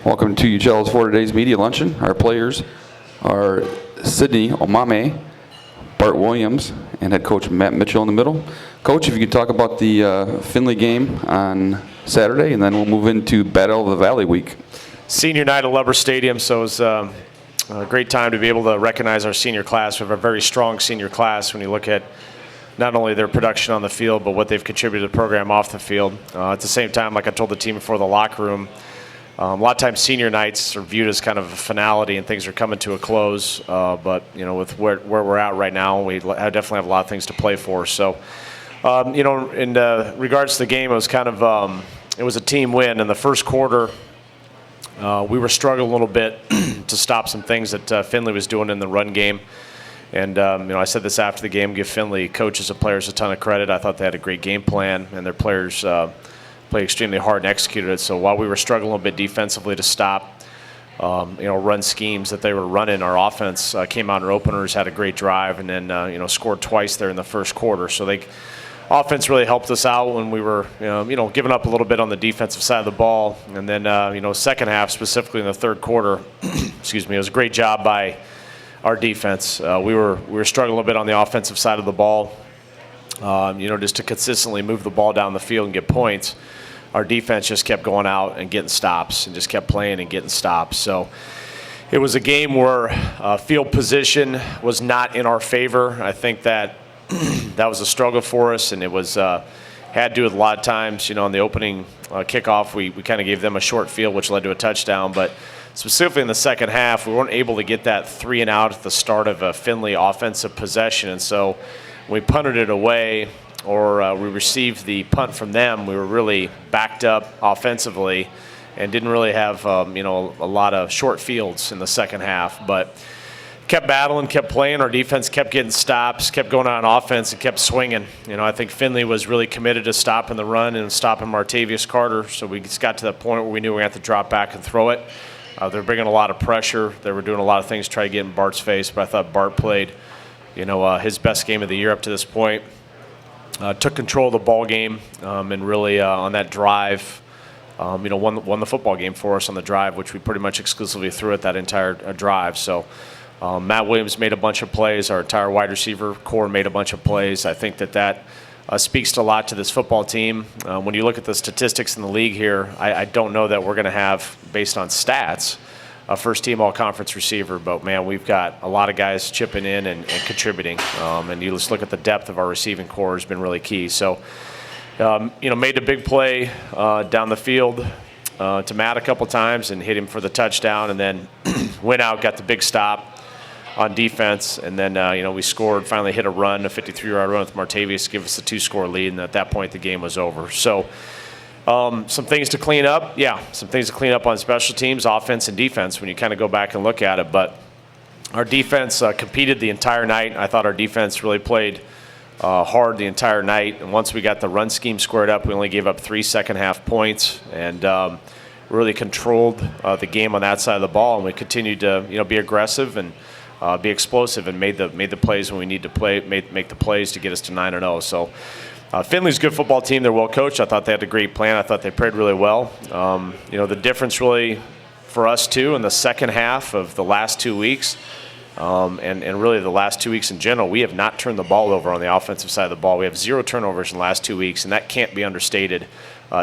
Welcome to UCHL's for today's media luncheon. Our players are Sydney Omameh, Bart Williams, and head coach Matt Mitchell in the middle. Coach, if you could talk about the Findlay game on Saturday, and then we'll move into Battle of the Valley week. Senior night at Lubber Stadium, so it was a great time to be able to recognize our senior class. We have a very strong senior class when you look at not only their production on the field, but what they've contributed to the program off the field. At the same time, like I told the team before the locker room, a lot of times senior nights are viewed as kind of a finality and things are coming to a close. But, you know, with where we're at right now, we definitely have a lot of things to play for. So, you know, in regards to the game, it was kind of it was a team win. In the first quarter, we were struggling a little bit to stop some things that Findlay was doing in the run game. And, you know, I said this after the game, give Findlay coaches and players a ton of credit. I thought they had a great game plan, and their players played extremely hard and executed it. So while we were struggling a little bit defensively to stop, you know, run schemes that they were running, our offense came out in our openers, had a great drive, and then, you know, scored twice there in the first quarter. So offense really helped us out when we were, you know, giving up a little bit on the defensive side of the ball. And then, you know, second half, specifically in the third quarter, excuse me, it was a great job by our defense. We were struggling a little bit on the offensive side of the ball, you know, just to consistently move the ball down the field and get points. Our defense just kept going out and getting stops and just kept playing and getting stops. So it was a game where field position was not in our favor. I think that that was a struggle for us, and it was had to do with a lot of times, you know, on the opening kickoff, we kind of gave them a short field, which led to a touchdown. But specifically in the second half, we weren't able to get that 3 and out at the start of a Findlay offensive possession. And so we punted it away, or we received the punt from them. We were really backed up offensively and didn't really have, you know, a lot of short fields in the second half. But kept battling, kept playing. Our defense kept getting stops, kept going on offense, and kept swinging. You know, I think Findlay was really committed to stopping the run and stopping Martavius Carter. So we just got to the point where we knew we had to drop back and throw it. They're bringing a lot of pressure. They were doing a lot of things to try to get in Bart's face, but I thought Bart played, you know, his best game of the year up to this point. Took control of the ball game and really on that drive, you know, won the football game for us on the drive, which we pretty much exclusively threw at that entire drive. So Matt Williams made a bunch of plays. Our entire wide receiver core made a bunch of plays. I think that speaks a lot to this football team. When you look at the statistics in the league here, I don't know that we're going to have, based on stats, a first-team all-conference receiver. But, man, we've got a lot of guys chipping in and contributing. And you just look at the depth of our receiving core has been really key. So, you know, made a big play down the field to Matt a couple times and hit him for the touchdown, and then went out, got the big stop on defense, and then, you know, we scored, finally hit a run, a 53-yard run with Martavius to give us a 2-score lead, and at that point the game was over. So some things to clean up. Yeah, some things to clean up on special teams, offense and defense when you kind of go back and look at it. But our defense competed the entire night. I thought our defense really played hard the entire night, and once we got the run scheme squared up, we only gave up 3 second-half points, and really controlled the game on that side of the ball, and we continued to, you know, be aggressive and be explosive, and made the plays when we need to play, make the plays to get us to 9-0. So Findlay's a good football team. They're well coached. I thought they had a great plan. I thought they played really well. You know, the difference really for us too in the second half of the last 2 weeks, and really the last 2 weeks in general, we have not turned the ball over on the offensive side of the ball. We have 0 turnovers in the last 2 weeks, and that can't be understated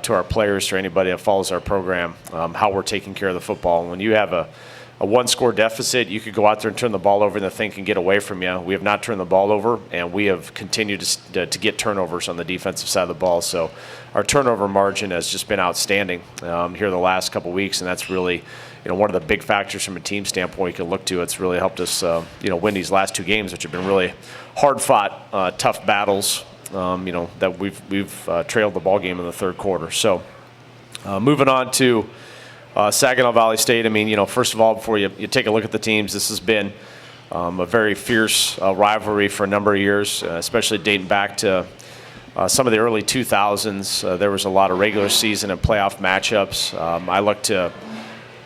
to our players, to anybody that follows our program, how we're taking care of the football. And when you have a 1-score deficit, you could go out there and turn the ball over and the thing can get away from you. We have not turned the ball over, and we have continued to get turnovers on the defensive side of the ball. So our turnover margin has just been outstanding here the last couple weeks, and that's really, you know, one of the big factors from a team standpoint you can look to. It's really helped us, you know, win these last 2 games, which have been really hard-fought, tough battles, you know, that we've trailed the ball game in the third quarter. So moving on to Saginaw Valley State. I mean, you know, first of all, before you take a look at the teams, this has been a very fierce rivalry for a number of years, especially dating back to some of the early 2000s. There was a lot of regular season and playoff matchups. I look to,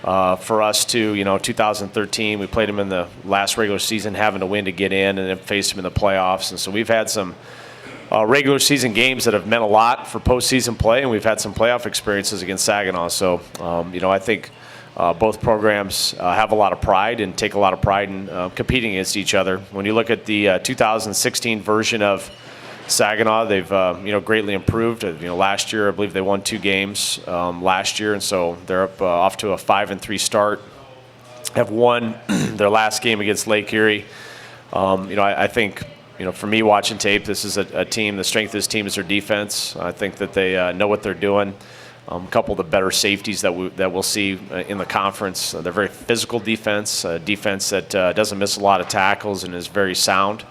for us too, you know, 2013, we played them in the last regular season, having to win to get in, and then faced them in the playoffs. And so we've had some regular season games that have meant a lot for postseason play, and we've had some playoff experiences against Saginaw. So, you know, I think Both programs have a lot of pride and take a lot of pride in competing against each other. When you look at the 2016 version of Saginaw, they've greatly improved. Last year I believe they won 2 games last year, and so they're up off to a 5-3 start. Have won their last game against Lake Erie. I think for me watching tape, this is a team. The strength of this team is their defense. I think that they know what they're doing. A couple of the better safeties that we'll see in the conference. They're very physical defense, a defense that doesn't miss a lot of tackles and is very sound.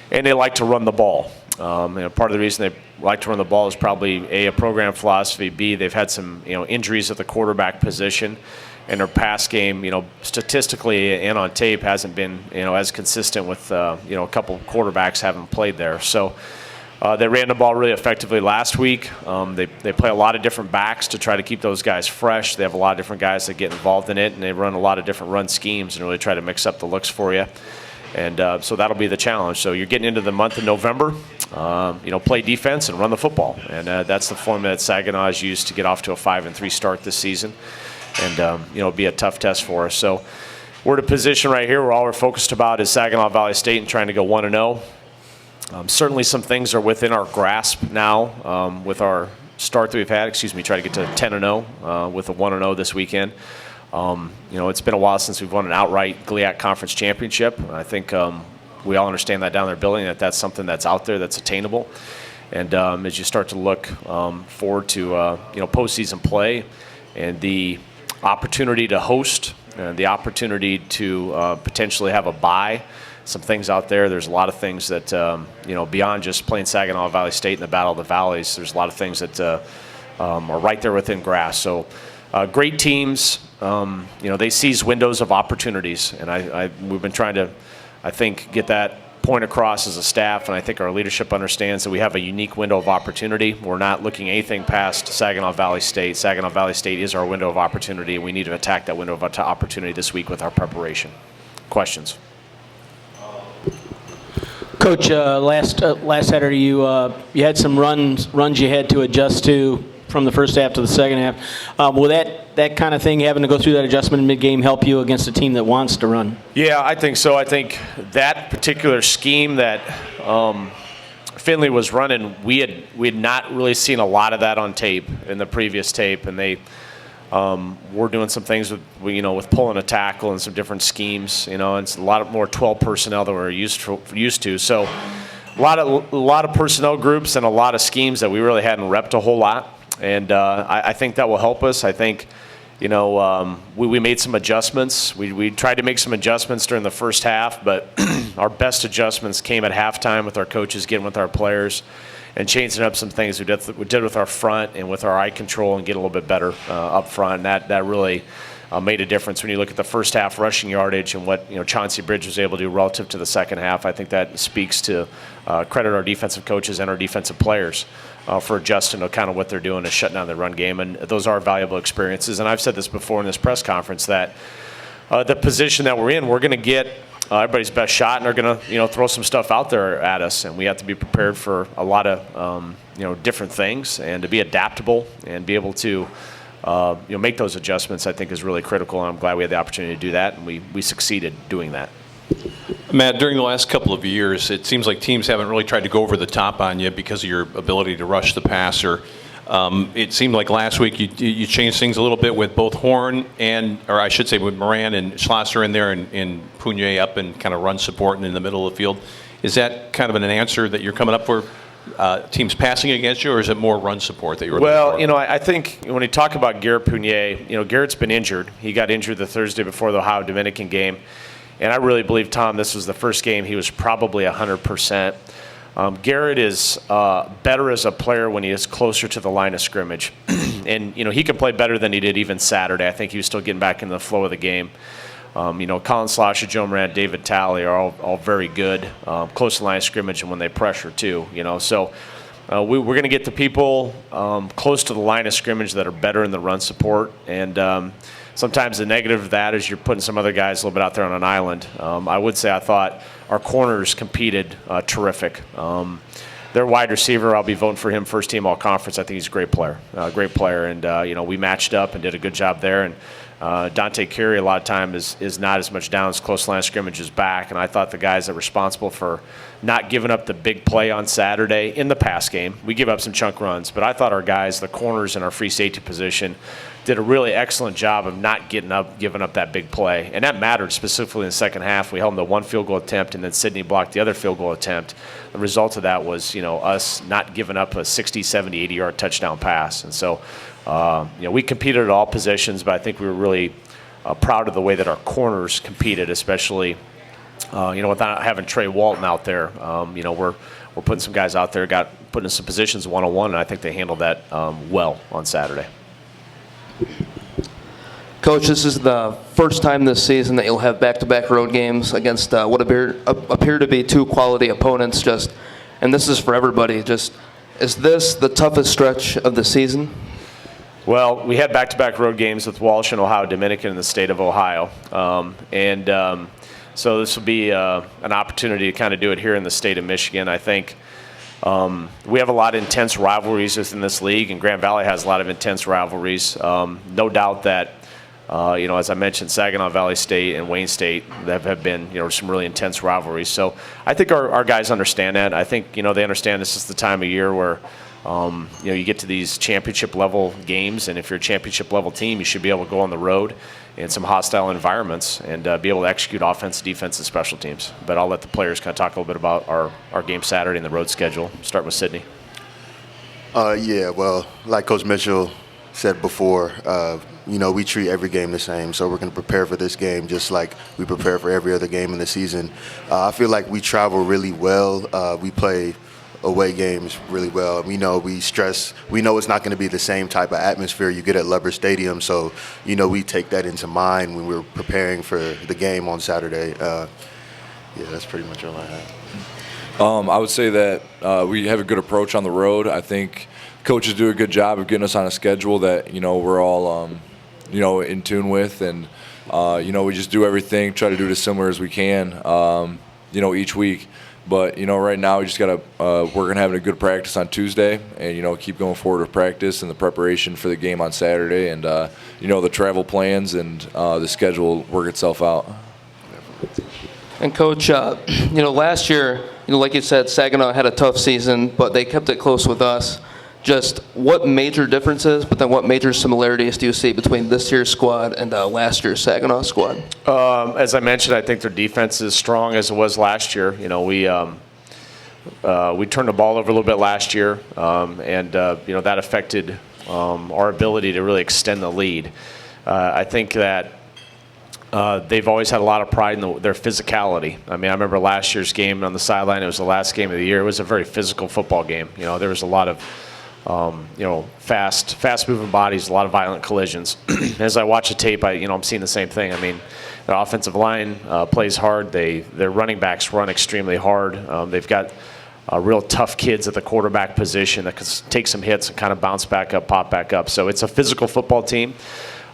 And they like to run the ball. Part of the reason they like to run the ball is probably a program philosophy. B, they've had some injuries at the quarterback position, and their pass game, statistically and on tape hasn't been as consistent with a couple of quarterbacks haven't played there. So. They ran the ball really effectively last week. They play a lot of different backs to try to keep those guys fresh. They have a lot of different guys that get involved in it, and they run a lot of different run schemes and really try to mix up the looks for you. And so that'll be the challenge. So you're getting into the month of November. Play defense and run the football, and that's the formula that Saginaw has used to get off to a 5-3 start this season. And it'll be a tough test for us. So we're in a position right here where all we're focused about is Saginaw Valley State and trying to go 1-0. Certainly some things are within our grasp now with our start that we've had. Try to get to 10-0 with a 1-0 this weekend. It's been a while since we've won an outright GLIAC Conference Championship. I think we all understand that down there building that's something that's out there that's attainable. And as you start to look forward to postseason play and the opportunity to host and the opportunity to potentially have a bye, some things out there. There's a lot of things that, beyond just playing Saginaw Valley State in the Battle of the Valleys, there's a lot of things that are right there within grasp. So great teams, they seize windows of opportunities. And we've been trying to, I think, get that point across as a staff, and I think our leadership understands that we have a unique window of opportunity. We're not looking anything past Saginaw Valley State. Saginaw Valley State is our window of opportunity, and we need to attack that window of opportunity this week with our preparation. Questions? Coach, last Saturday you had some runs you had to adjust to from the first half to the second half. Will that kind of thing, having to go through that adjustment in mid-game, help you against a team that wants to run? Yeah, I think so. I think that particular scheme that Findlay was running, we had not really seen a lot of that on tape in the previous tape, and they we're doing some things with pulling a tackle and some different schemes, and it's a lot more 12 personnel that we're used to. So a lot of personnel groups and a lot of schemes that we really hadn't repped a whole lot, and I think that will help us. I think we made some adjustments. We tried to make some adjustments during the first half, but our best adjustments came at halftime with our coaches getting with our players and changing up some things we did with our front and with our eye control and get a little bit better up front. And that really made a difference when you look at the first half rushing yardage and what Chauncey Bridge was able to do relative to the second half. I think that speaks to credit our defensive coaches and our defensive players for adjusting to kind of what they're doing and shutting down the run game. And those are valuable experiences. And I've said this before in this press conference that the position that we're in, we're going to get everybody's best shot, and they're going to throw some stuff out there at us, and we have to be prepared for a lot of different things, and to be adaptable and be able to make those adjustments, I think, is really critical. And I'm glad we had the opportunity to do that, and we succeeded doing that. Matt, during the last couple of years, it seems like teams haven't really tried to go over the top on you because of your ability to rush the passer. It seemed like last week you changed things a little bit with both Horn or I should say with Moran and Schlosser in there and Pugnier up and kind of run support and in the middle of the field. Is that kind of an answer that you're coming up for teams passing against you, or is it more run support that you're looking for? I think when you talk about Garrett Pugnier, Garrett's been injured. He got injured the Thursday before the Ohio Dominican game. And I really believe, Tom, this was the first game he was probably 100%. Garrett is better as a player when he is closer to the line of scrimmage. And, he can play better than he did even Saturday. I think he was still getting back into the flow of the game. Colin Slosher, Joe Moran, David Talley are all very good, close to the line of scrimmage, and when they pressure too. So we're going to get the people close to the line of scrimmage that are better in the run support. And sometimes the negative of that is you're putting some other guys a little bit out there on an island. I would say I thought our corners competed terrific. Their wide receiver, I'll be voting for him first team all conference. I think he's a great player, and we matched up and did a good job there. And Dante Carey a lot of time is not as much down as close line of scrimmage is back, and I thought the guys that were responsible for not giving up the big play on Saturday in the pass game, we give up some chunk runs, but I thought our guys, the corners and our free safety position, did a really excellent job of not giving up that big play, and that mattered specifically in the second half. We held them to one field goal attempt, and then Sydney blocked the other field goal attempt. The result of that was, us not giving up a 60, 70, 80-yard touchdown pass, and so we competed at all positions, but I think we were really proud of the way that our corners competed, especially without having Trey Walton out there. We're putting some guys out there, putting in some positions one-on-one, and I think they handled that well on Saturday. Coach, this is the first time this season that you'll have back-to-back road games against what appear to be two quality opponents. And this is for everybody. Is this the toughest stretch of the season? Well, we had back-to-back road games with Walsh and Ohio Dominican in the state of Ohio. So this will be an opportunity to kind of do it here in the state of Michigan. I think we have a lot of intense rivalries within this league, and Grand Valley has a lot of intense rivalries. No doubt that, as I mentioned, Saginaw Valley State and Wayne State have been, some really intense rivalries. So I think our guys understand that. I think, they understand this is the time of year where you get to these championship level games, and if you're a championship level team, you should be able to go on the road in some hostile environments and be able to execute offense, defense, and special teams. But I'll let the players kind of talk a little bit about our game Saturday and the road schedule. Start with Sydney. Well, like Coach Mitchell said before, we treat every game the same, so we're going to prepare for this game just like we prepare for every other game in the season. I feel like we travel really well. We play away games really well. We know it's not going to be the same type of atmosphere you get at Lubber Stadium, so we take that into mind when we're preparing for the game on Saturday. That's pretty much all I have. I would say that we have a good approach on the road. I think coaches do a good job of getting us on a schedule that we're all in tune with, and we just do everything, try to do it as similar as we can each week. But, right now we just got to work on having a good practice on Tuesday and, keep going forward with practice and the preparation for the game on Saturday. And, the travel plans and the schedule will work itself out. And, Coach, last year, like you said, Saginaw had a tough season, but they kept it close with us. Just what major differences, but then what major similarities do you see between this year's squad and last year's Saginaw squad? As I mentioned, I think their defense is strong as it was last year. We turned the ball over a little bit last year, and that affected our ability to really extend the lead. I think that they've always had a lot of pride in their physicality. I remember last year's game on the sideline. It was the last game of the year. It was a very physical football game. There was a lot of fast-moving bodies, a lot of violent collisions. As I watch the tape, I'm seeing the same thing. Their offensive line plays hard. Their running backs run extremely hard. They've got real tough kids at the quarterback position that can take some hits and kind of bounce back up, pop back up. So it's a physical football team.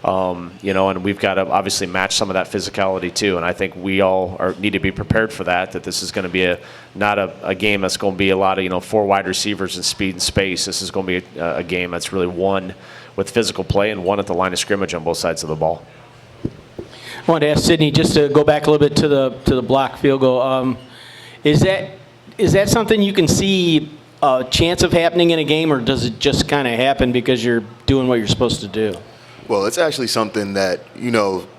And we've got to obviously match some of that physicality too. And I think we all need to be prepared for that this is going to be not a game that's going to be a lot of, four wide receivers and speed and space. This is going to be a game that's really won with physical play and won at the line of scrimmage on both sides of the ball. I wanted to ask Sydney, just to go back a little bit to the block field goal. Is that something you can see a chance of happening in a game, or does it just kind of happen because you're doing what you're supposed to do? Well, it's actually something that,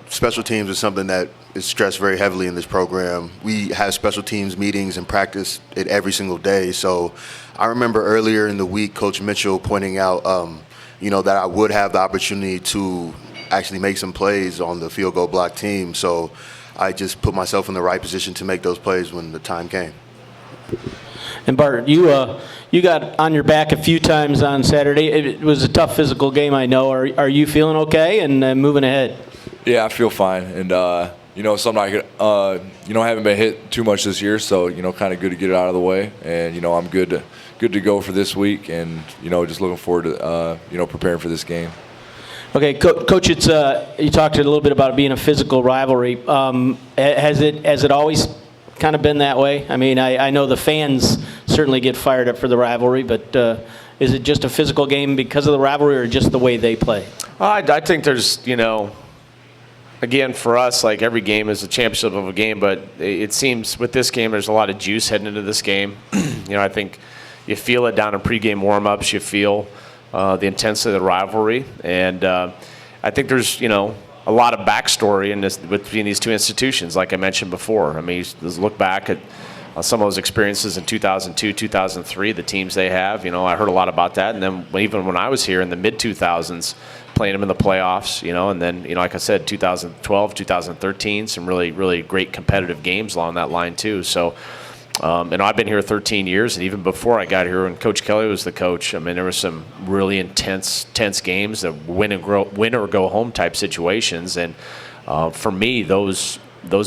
special teams is something that is stressed very heavily in this program. We have special teams meetings and practice it every single day. So I remember earlier in the week, Coach Mitchell pointing out, that I would have the opportunity to actually make some plays on the field goal block team. So I just put myself in the right position to make those plays when the time came. And Bart, you got on your back a few times on Saturday. It was a tough physical game, I know. Are you feeling okay and moving ahead? Yeah, I feel fine. And, something I haven't been hit too much this year, so, kind of good to get it out of the way. And, I'm good to go for this week and, just looking forward to, preparing for this game. Okay, Coach, you talked a little bit about it being a physical rivalry. Has it always kind of been that way? I know the fans certainly get fired up for the rivalry, but is it just a physical game because of the rivalry or just the way they play? I think there's, again, for us, like every game is a championship of a game, but it seems with this game there's a lot of juice heading into this game. I think you feel it down in pregame warm-ups. You feel the intensity of the rivalry. And I think there's, a lot of backstory between these two institutions, like I mentioned before. I mean, just look back at some of those experiences in 2002, 2003, the teams they have. I heard a lot about that. And then even when I was here in the mid-2000s, playing them in the playoffs, and then, like I said, 2012, 2013, some really, really great competitive games along that line too. So, and I've been here 13 years, and even before I got here, when Coach Kelly was the coach, I mean, there were some really tense games, that win or go home type situations, and for me, those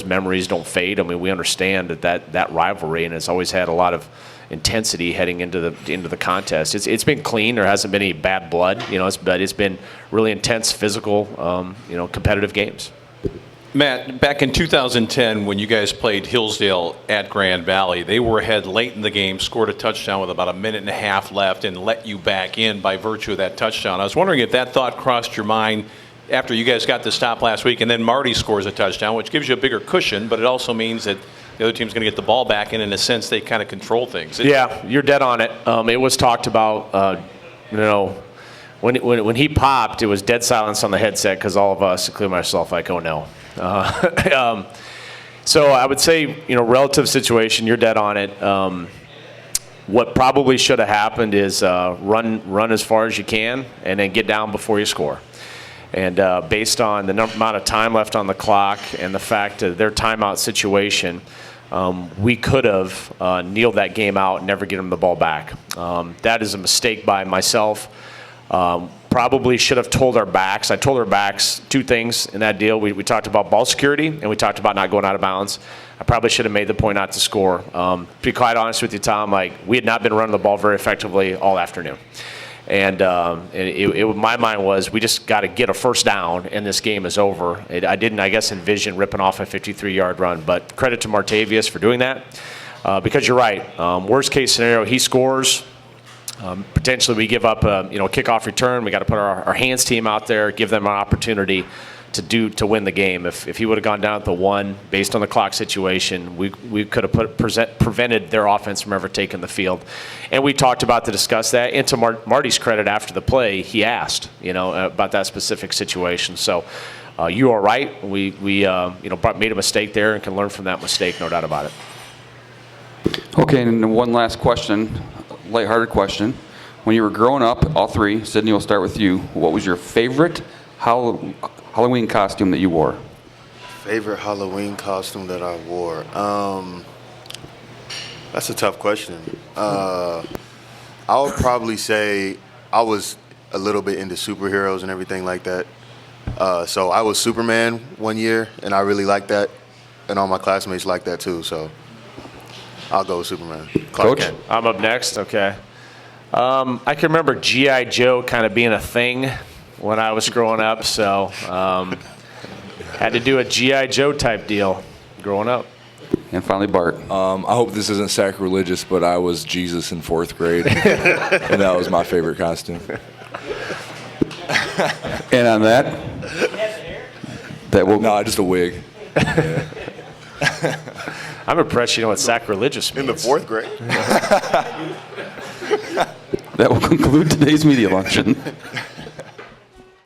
memories don't fade. I mean, we understand that rivalry, and it's always had a lot of intensity heading into the contest. It's been clean. There hasn't been any bad blood, but it's been really intense, physical, competitive games. Matt, back in 2010, when you guys played Hillsdale at Grand Valley, they were ahead late in the game, scored a touchdown with about a minute and a half left, and let you back in by virtue of that touchdown. I was wondering if that thought crossed your mind after you guys got the stop last week, and then Marty scores a touchdown, which gives you a bigger cushion, but it also means that the other team's going to get the ball back, and in a sense, they kind of control things. Yeah, you're dead on it. It was talked about, when he popped, it was dead silence on the headset because all of us, including myself, like, oh no. So I would say, relative situation, you're dead on it. What probably should have happened is run as far as you can and then get down before you score. And based on the amount of time left on the clock and the fact of their timeout situation, we could have kneeled that game out and never get them the ball back. That is a mistake by myself. Probably should have told our backs. I told our backs two things in that deal. We talked about ball security, and we talked about not going out of bounds. I probably should have made the point not to score. To be quite honest with you, Tom, we had not been running the ball very effectively all afternoon. And my mind was, we just got to get a first down, and this game is over. I didn't, I guess, envision ripping off a 53-yard run. But credit to Martavius for doing that, because you're right. Worst case scenario, he scores. Potentially we give up a kickoff return. We got to put our hands team out there, give them an opportunity to win the game. If he would have gone down at the 1 based on the clock situation, we could have prevented their offense from ever taking the field. And we talked about to discuss that. And to Marty's credit, after the play, he asked about that specific situation. So you are right. We made a mistake there and can learn from that mistake, no doubt about it. Okay, and one last question. Lighthearted question. When you were growing up, all three, Sydney, we'll start with you. What was your favorite Halloween costume that you wore? Favorite Halloween costume that I wore? That's a tough question. I would probably say I was a little bit into superheroes and everything like that. So I was Superman one year, and I really liked that. And all my classmates liked that too, so I'll go with Superman. Coach? Kent. I'm up next. Okay. I can remember G.I. Joe kind of being a thing when I was growing up, so had to do a G.I. Joe type deal growing up. And finally, Bart. I hope this isn't sacrilegious, but I was Jesus in 4th grade, and that was my favorite costume. And on that, No, just a wig. I'm impressed you know what sacrilegious means. In the 4th grade? that will conclude today's media luncheon.